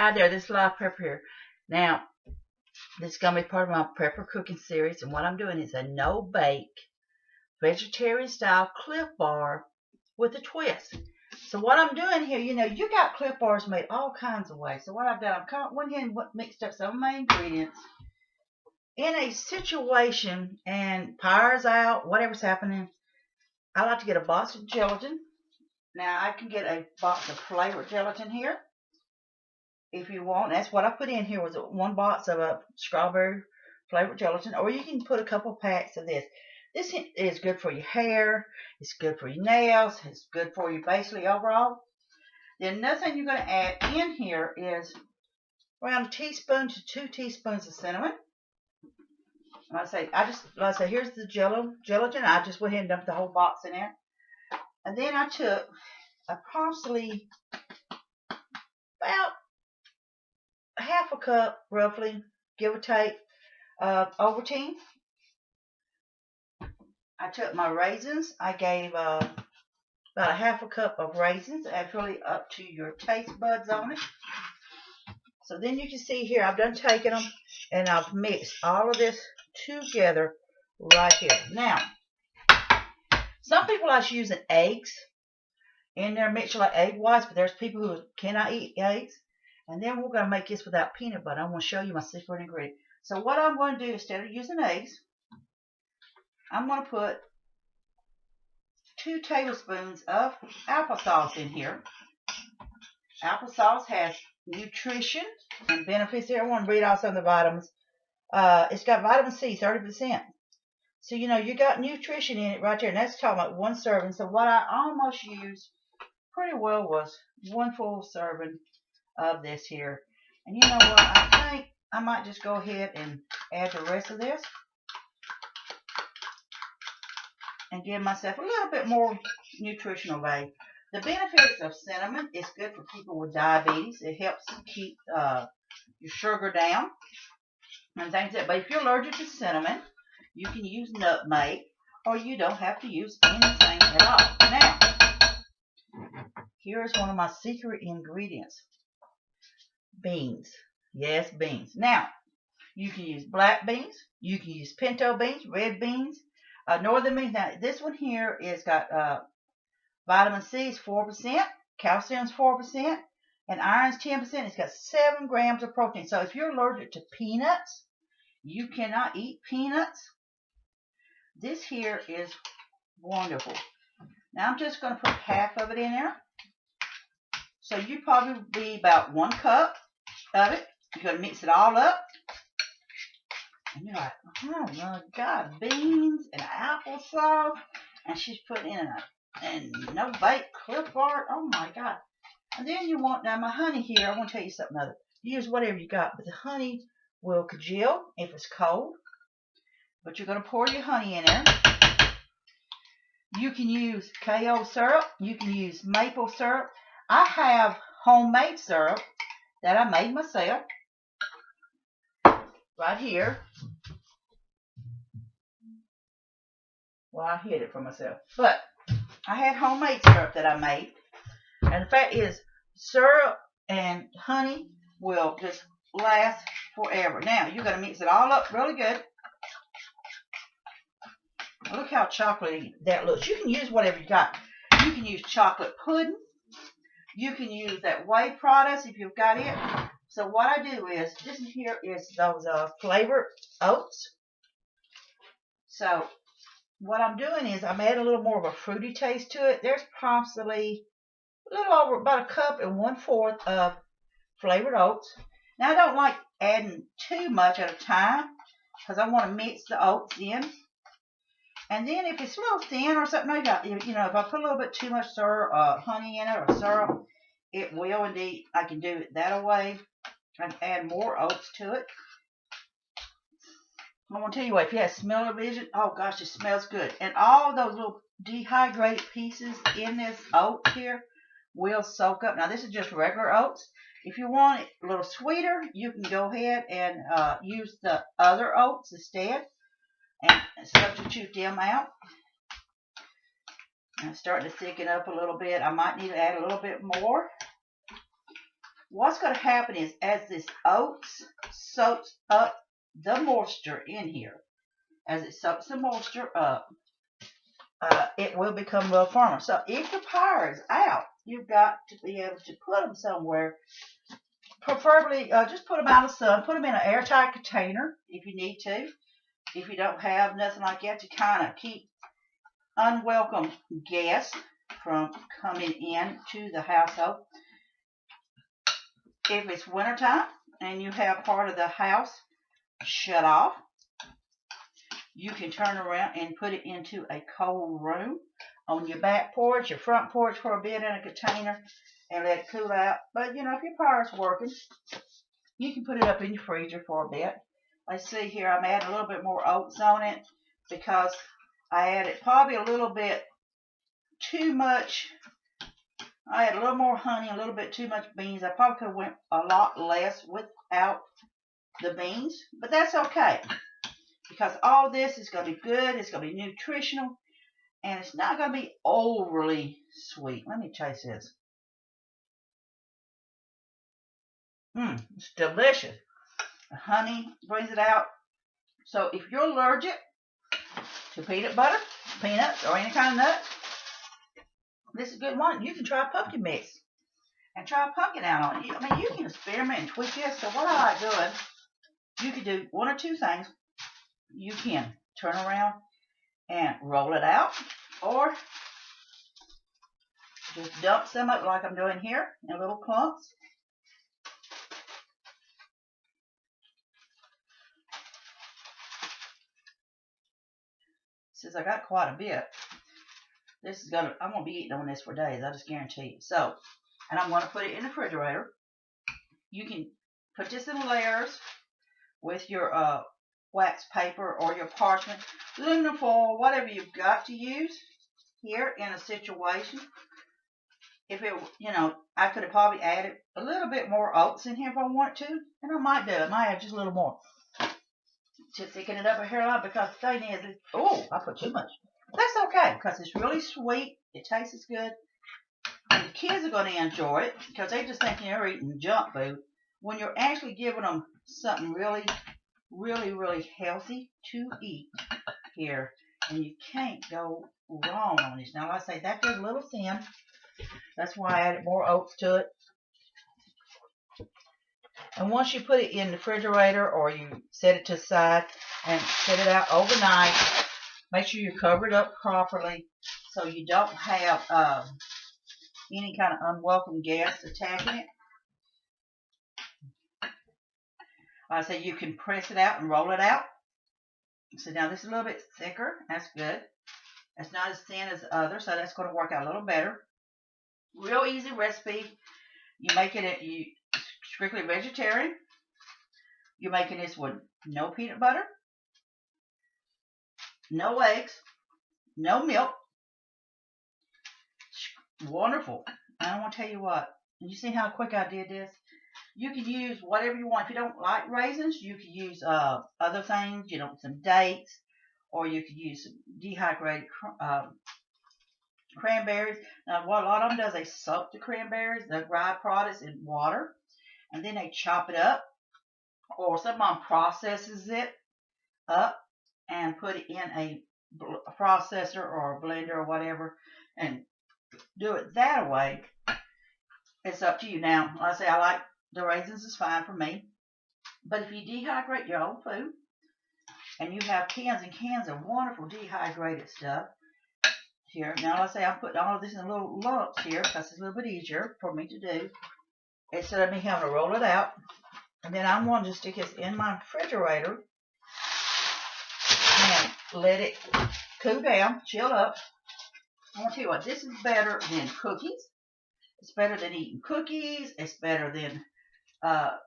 Hi there, this is Live Prepper here. Now, this is going to be part of my Prepper cooking series, and what I'm doing is a no-bake, vegetarian-style Clif Bar with a twist. So what I'm doing here, you got Clif Bars made all kinds of ways. So what I've done, I've went ahead and mixed up some of my ingredients in a situation, and power's out, whatever's happening. I like to get a box of gelatin. Now, I can get a box of flavored gelatin here, if you want. That's what I put in here was one box of a strawberry flavored gelatin, or you can put a couple packs of this. This is good for your hair. It's good for your nails. It's good for you basically overall. Then another thing you're going to add in here is around a teaspoon to 2 teaspoons of cinnamon. Like I say, here's the gelatin. I just went ahead and dumped the whole box in there. And then I took approximately about half a cup, roughly, give or take, of Ovaltine. I took my raisins. I gave about a half a cup of raisins. That's really up to your taste buds on it. So then you can see here, I've done taken them, and I've mixed all of this together right here. Now, some people like using eggs in their mixture, like egg whites, but there's people who cannot eat eggs. And then we're going to make this without peanut butter. I'm going to show you my secret ingredient. So what I'm going to do, instead of using eggs, I'm going to put 2 tablespoons of applesauce in here. Applesauce has nutrition and benefits here. I want to read out some of the vitamins. It's got vitamin C, 30%. So, you got nutrition in it right there. And that's talking about 1 serving. So what I almost used pretty well was 1 full serving of this here. And you know what? I think I might just go ahead and add the rest of this and give myself a little bit more nutritional value. The benefits of cinnamon is good for people with diabetes. It helps keep your sugar down and things like that. But if you're allergic to cinnamon, you can use nutmeg, or you don't have to use anything at all. Now, here's one of my secret ingredients. Beans. Yes, beans. Now, you can use black beans. You can use pinto beans, red beans, northern beans. Now, this one here is got vitamin C is 4%, calcium is 4%, and iron is 10%. It's got 7 grams of protein. So if you're allergic to peanuts, you cannot eat peanuts. This here is wonderful. Now I'm just going to put half of it in there. So you probably be about 1 cup of it. You're going to mix it all up. And you're like, oh my God, beans and applesauce. And she's putting in and no bake Clif Bar. Oh my God. And then you want, now my honey here, I want to tell you something other. Use whatever you got, but the honey will congeal if it's cold. But you're going to pour your honey in there. You can use KO syrup. You can use maple syrup. I have homemade syrup that I made myself right here. Well, I hid it for myself. But I had homemade syrup that I made. And the fact is, syrup and honey will just last forever. Now, you're going to mix it all up really good. Look how chocolatey that looks. You can use whatever you got. You can use chocolate pudding. You can use that whey products if you've got it. So what I do is, this here is those flavored oats. So what I'm doing is I'm adding a little more of a fruity taste to it. There's possibly a little over about 1 cup and 1/4 of flavored oats. Now I don't like adding too much at a time because I want to mix the oats in. And then if it's a little thin or something like that, if I put a little bit too much syrup, honey in it or syrup, it will indeed, I can do it that way and add more oats to it. I want to tell you what, if you have smell-o-vision, oh gosh, it smells good. And all those little dehydrated pieces in this oat here will soak up. Now this is just regular oats. If you want it a little sweeter, you can go ahead and use the other oats instead and substitute them out. And it's starting to thicken up a little bit. I might need to add a little bit more. what's going to happen is as this oats soaks up the moisture in here, as it soaks the moisture up, it will become a little firmer. So if the power is out, you've got to be able to put them somewhere. Preferably, just put them out of the sun. Put them in an airtight container if you need to. If you don't have nothing like that, to kind of keep unwelcome guests from coming in to the household. If it's wintertime and you have part of the house shut off, you can turn around and put it into a cold room on your back porch, your front porch for a bit in a container and let it cool out. But, you know, if your power's working, you can put it up in your freezer for a bit. Let's see here, I'm adding a little bit more oats on it because I added probably a little bit too much. I had a little more honey, a little bit too much beans. I probably could have went a lot less without the beans, but that's okay because all this is going to be good. It's going to be nutritional, and it's not going to be overly sweet. Let me taste this. It's delicious. The honey brings it out. So if you're allergic to peanut butter, peanuts, or any kind of nut, this is a good one. You can try pumpkin mix and try pumpkin out on it. I mean, you can experiment and tweak this. So what I like doing, you can do one or two things. You can turn around and roll it out, or just dump some of it like I'm doing here in little clumps. Since I got quite a bit, I'm gonna be eating on this for days. I just guarantee you. So, and I'm gonna put it in the refrigerator. You can put this in layers with your wax paper or your parchment, aluminum foil, whatever you've got to use here in a situation. If it, you know, I could have probably added a little bit more oats in here if I want to, and I might do it. I might add just a little more to thicken it up a hair lot, because the thing is, I put too much. That's okay because it's really sweet. It tastes good. And the kids are going to enjoy it because they just think you're eating junk food when you're actually giving them something really, really, really healthy to eat here. And you can't go wrong on this. Now, like I say, that goes a little thin. That's why I added more oats to it. And once you put it in the refrigerator or you set it to the side and set it out overnight, make sure you cover it up properly so you don't have any kind of unwelcome gas attacking it. Like I say, you can press it out and roll it out. So now this is a little bit thicker. That's good. It's not as thin as the other, so that's going to work out a little better. Real easy recipe. You make it strictly vegetarian. You're making this with no peanut butter, no eggs, no milk. Wonderful. I want to tell you what. You see how quick I did this? You can use whatever you want. If you don't like raisins, you can use other things, you know, some dates, or you could use some dehydrated cranberries. Now, what a lot of them does, they soak the cranberries, the dried products, in water, and then they chop it up, or some of them processes it up and put it in a processor or a blender or whatever, and do it that way. It's up to you. Now, like I say, I like the raisins is fine for me. But if you dehydrate your own food, and you have cans and cans of wonderful dehydrated stuff here. Now, let's say I'm putting all of this in little lumps here because it's a little bit easier for me to do instead of me having to roll it out. And then I'm going to stick this in my refrigerator and let it cool down, chill up. I want to tell you what, this is better than cookies. It's better than eating cookies. It's better than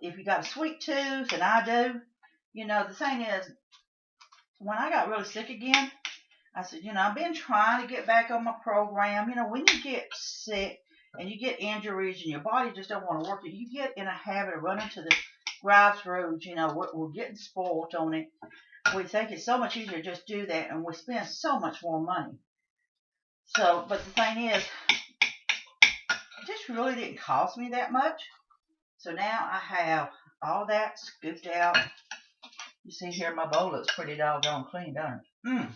if you got a sweet tooth, and I do. You know, the thing is, when I got really sick again, I said, you know, I've been trying to get back on my program. You know, when you get sick and you get injuries and your body just don't want to work, you get in a habit of running to the drive-thrus. You know, we're getting spoiled on it. We think it's so much easier to just do that, and we spend so much more money. So, but the thing is, it just really didn't cost me that much. So now I have all that scooped out. You see here, my bowl looks pretty doggone clean, doesn't it?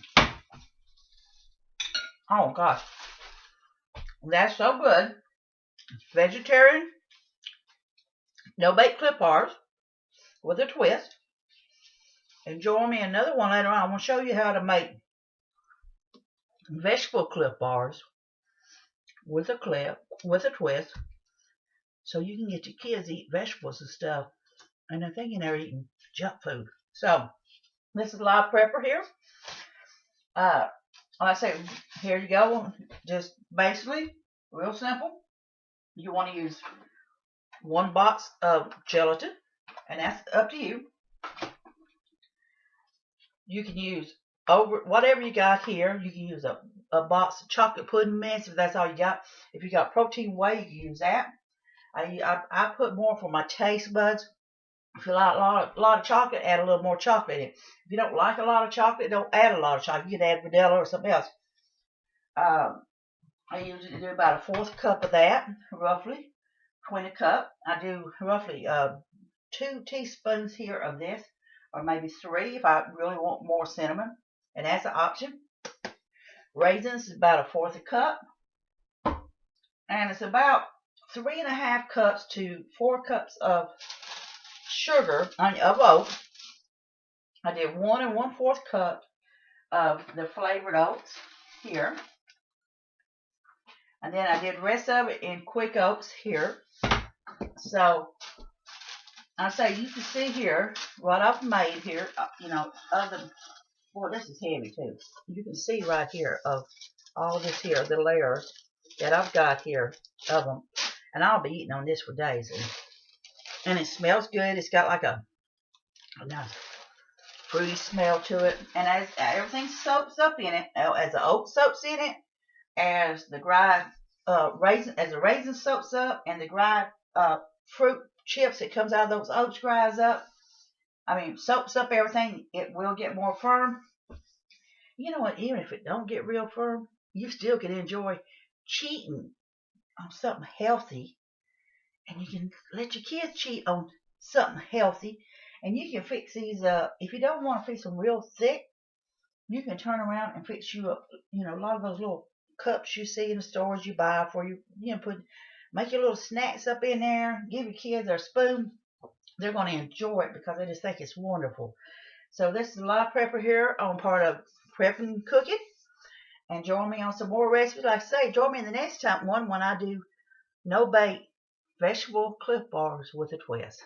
Oh, gosh. That's so good. Vegetarian, no-bake Clif Bars with a twist. And join me another one later on. I want to show you how to make vegetable Clif Bars with a twist, so you can get your kids to eat vegetables and stuff, and they're thinking they're eating junk food. So this is live prepper here. Like I say, here you go. Just basically, real simple. You want to use 1 box of gelatin, and that's up to you. You can use over whatever you got here. You can use a box of chocolate pudding mix if that's all you got. If you got protein whey, you can use that. I put more for my taste buds. If you like a lot of chocolate, add a little more chocolate in it. If you don't like a lot of chocolate, don't add a lot of chocolate. You can add vanilla or something else. I usually do about a 1/4 cup of that, roughly. 1/20 cup. I do roughly 2 teaspoons here of this, or maybe 3 if I really want more cinnamon, and that's an option. Raisins is about a 1/4 cup, and it's about 3.5 cups to 4 cups of sugar of oats. I did 1 1/4 cup of the flavored oats here, and then I did the rest of it in quick oats here. So I say you can see here what I've made here, of the. Boy, this is heavy too. You can see right here of all this here, the layers that I've got here of them, and I'll be eating on this for days. And it smells good. It's got like a nice fruity smell to it, and as everything soaks up in it, as the oat soaks in it, as the dried raisin soaks up, and the dried fruit chips that comes out of those oats dries up. I mean, soaks up everything. It will get more firm. You know what? Even if it don't get real firm, you still can enjoy cheating on something healthy, and you can let your kids cheat on something healthy. And you can fix these up. If you don't want to fix them real thick, you can turn around and fix you up. A lot of those little cups you see in the stores you buy for you. Make your little snacks up in there. Give your kids their spoon. They're going to enjoy it because they just think it's wonderful. So this is Live Prepper here on part of Prepping Cooking. And join me on some more recipes. Like I say, join me in the next time when I do no-bake vegetable Clif Bars with a twist.